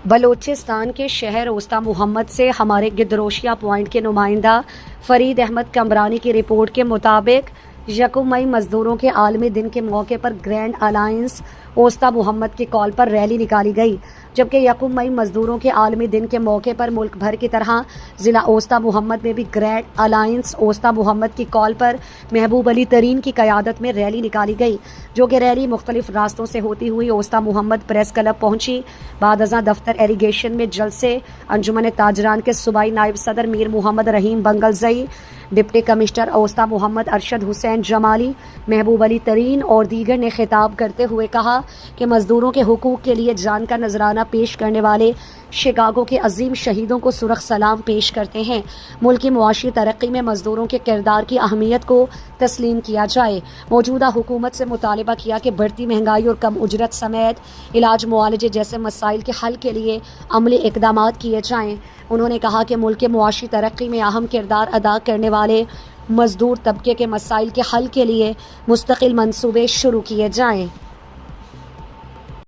بلوچستان کے شہر اوستا محمد سے ہمارے گدروشیا پوائنٹ کے نمائندہ فرید احمد کمرانی کی رپورٹ کے مطابق یکم مئی مزدوروں کے عالمی دن کے موقع پر گرینڈ الائنس اوستا محمد کی کال پر ریلی نکالی گئی، جبکہ یکم مئی مزدوروں کے عالمی دن کے موقع پر ملک بھر کی طرح ضلع اوستا محمد میں بھی گرینڈ الائنس اوستا محمد کی کال پر محبوب علی ترین کی قیادت میں ریلی نکالی گئی، جو کہ ریلی مختلف راستوں سے ہوتی ہوئی اوستا محمد پریس کلب پہنچی۔ بعد ازاں دفتر ایریگیشن میں جلسے انجمن تاجران کے صوبائی نائب صدر میر محمد رحیم بنگلزئی، ڈپٹی کمشنر اوستا محمد ارشد حسین جمالی، محبوب علی ترین اور دیگر نے خطاب کرتے ہوئے کہا کہ مزدوروں کے حقوق کے لیے جان کا نذرانہ پیش کرنے والے شکاگو کے عظیم شہیدوں کو سرخ سلام پیش کرتے ہیں۔ ملک کی معاشی ترقی میں مزدوروں کے کردار کی اہمیت کو تسلیم کیا جائے۔ موجودہ حکومت سے مطالبہ کیا کہ بڑھتی مہنگائی اور کم اجرت سمیت علاج معالجے جیسے مسائل کے حل کے لیے عملی اقدامات کیے جائیں۔ انہوں نے کہا کہ ملک کے معاشی ترقی میں اہم کردار ادا کرنے والے مزدور طبقے کے مسائل کے حل کے لیے مستقل منصوبے شروع کیے جائیں۔